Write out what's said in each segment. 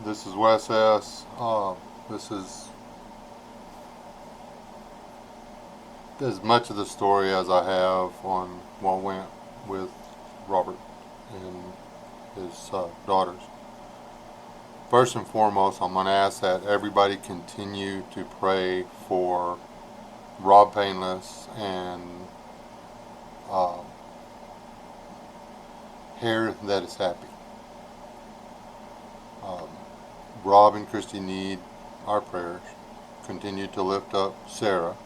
This is Wes S. This is as much of the story as I have on what went with Robert and his daughters. First and foremost, I'm going to ask that everybody continue to pray for Rob Painless and uh, Hair That Is Happy. Um, Rob and Christy need our prayers. Continue to lift up Sarah,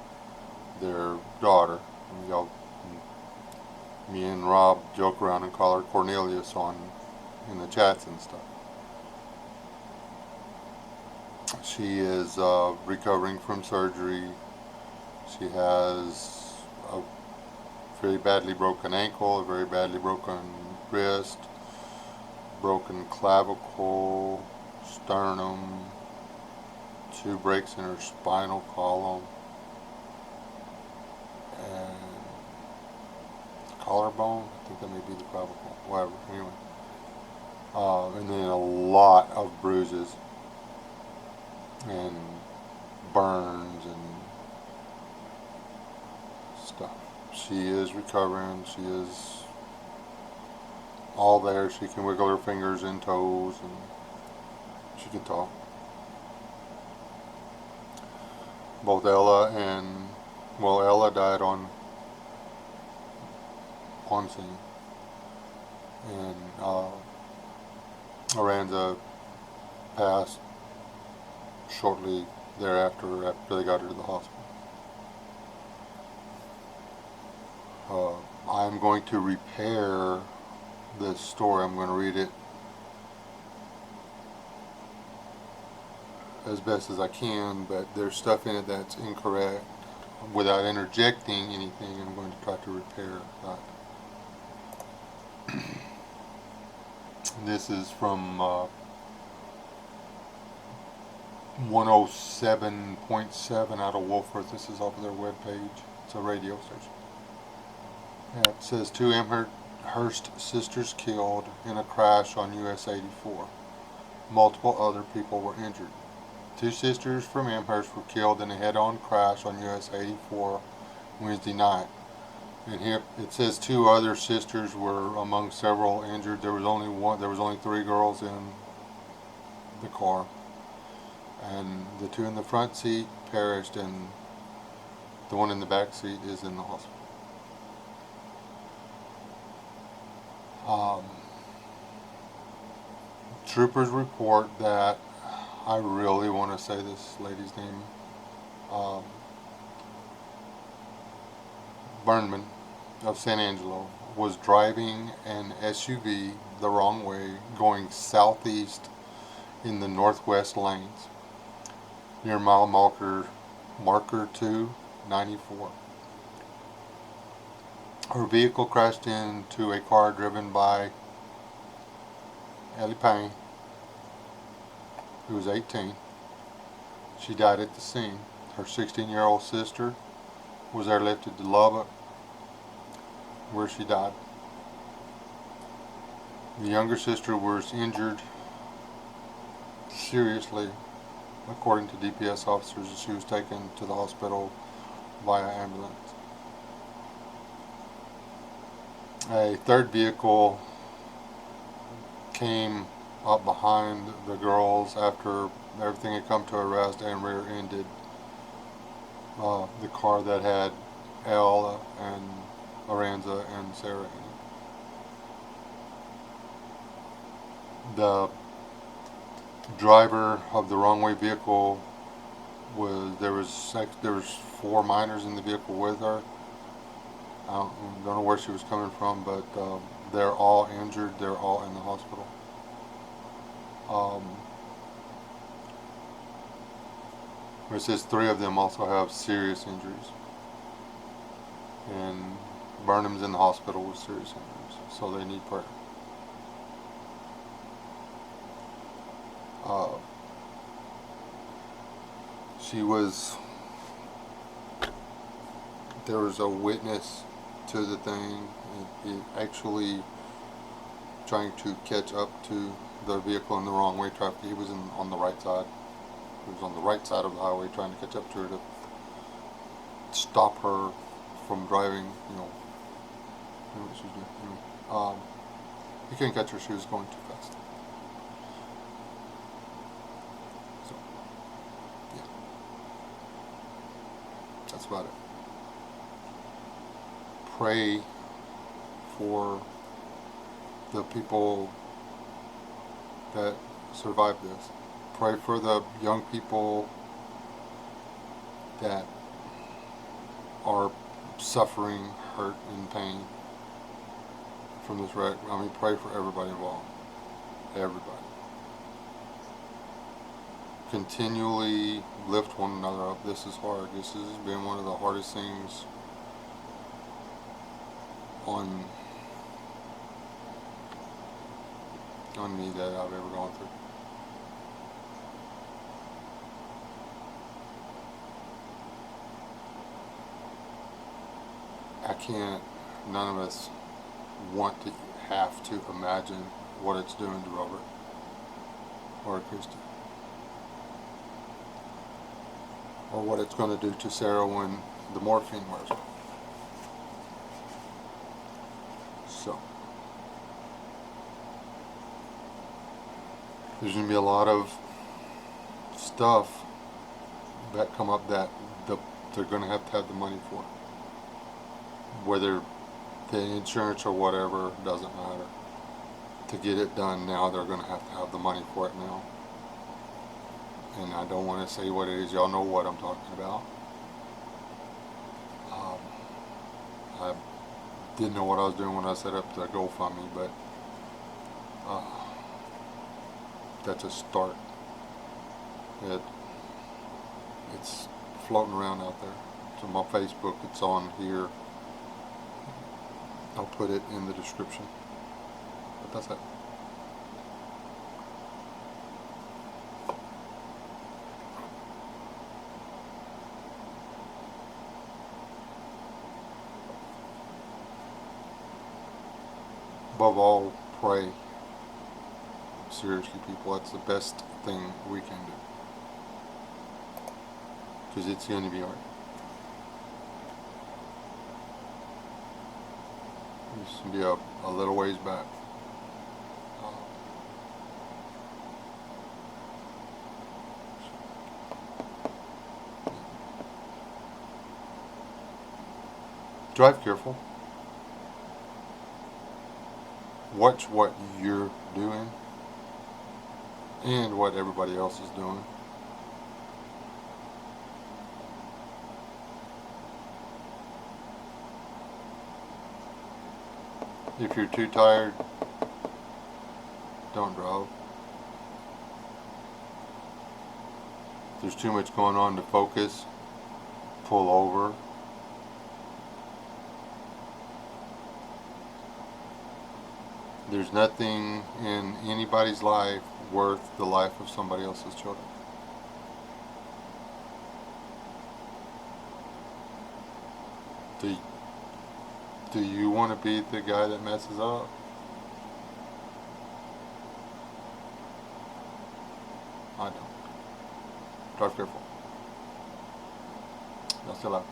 their daughter. Y'all, me and Rob joke around and call her Cornelius in the chats and stuff. She is recovering from surgery. She has a very badly broken ankle, a very badly broken wrist, broken clavicle, sternum, 2 breaks in her spinal column, and collarbone. I think that may be the clavicle. Whatever. Anyway, and then a lot of bruises and burns and stuff. She is recovering. She is all there. She can wiggle her fingers and toes, and she can talk. Both Ella and Ella died on scene, and Aranza passed shortly thereafter after they got her to the hospital. I'm going to repair this story. I'm going to read it as best as I can, but there's stuff in it that's incorrect. Without interjecting anything, I'm going to try to repair that. This is from 107.7 out of Wolford. This is off of their webpage. It's a radio station. Yeah, it says 2 Amherst sisters killed in a crash on US 84. Multiple other people were injured. 2 sisters from Amherst were killed in a head-on crash on US 84 Wednesday night. And here it says 2 other sisters were among several injured. There was only 3 girls in the car, and the 2 in the front seat perished, and the one in the back seat is in the hospital. Troopers report that, I really want to say this lady's name, Burnman of San Angelo, was driving an SUV the wrong way, going southeast in the northwest lanes near mile marker 294. Her vehicle crashed into a car driven by Ellie Payne, who was 18. She died at the scene. Her 16-year-old sister was airlifted to Lubbock, where she died. The younger sister was injured seriously, according to DPS officers. She was taken to the hospital via ambulance. A third vehicle came up behind the girls after everything had come to a rest and rear-ended the car that had Ella and Aranza and Sarah in it. The driver of the wrong way vehicle there was 4 minors in the vehicle with her. I don't know where she was coming from, but they're all injured. They're all in the hospital. It says 3 of them also have serious injuries, and Burnham's in the hospital with serious injuries, so they need prayer. There was a witness to the thing, it actually trying to catch up to the vehicle in the wrong way traffic. He was on the right side. He was on the right side of the highway trying to catch up to her to stop her from driving, what she was doing. Anyway, he couldn't catch her. She was going too fast. So, yeah. That's about it. Pray for the people that survived this. Pray for the young people that are suffering, hurt, and pain from this wreck. I mean, pray for everybody involved. Everybody. Continually lift one another up. This is hard. This has been one of the hardest things on me that I've ever gone through. None of us want to have to imagine what it's doing to Robert or Christy, or what it's going to do to Sarah when the morphine wears off. So, there's going to be a lot of stuff that come up that they're going to have the money for. Whether the insurance or whatever, doesn't matter. To get it done now, they're going to have the money for it now. And I don't want to say what it is. Y'all know what I'm talking about. I didn't know what I was doing when I set up the GoFundMe, but that's a start. It's floating around out there. It's on my Facebook. It's on here. I'll put it in the description. But that's it. Above all, pray. Seriously, people, that's the best thing we can do. Because it's going to be hard. This will be a little ways back. Drive careful. Watch what you're doing and what everybody else is doing. If you're too tired, don't drive. If there's too much going on to focus, pull over. There's nothing in anybody's life worth the life of somebody else's children. Do you want to be the guy that messes up? I don't. Drive careful. That's the life.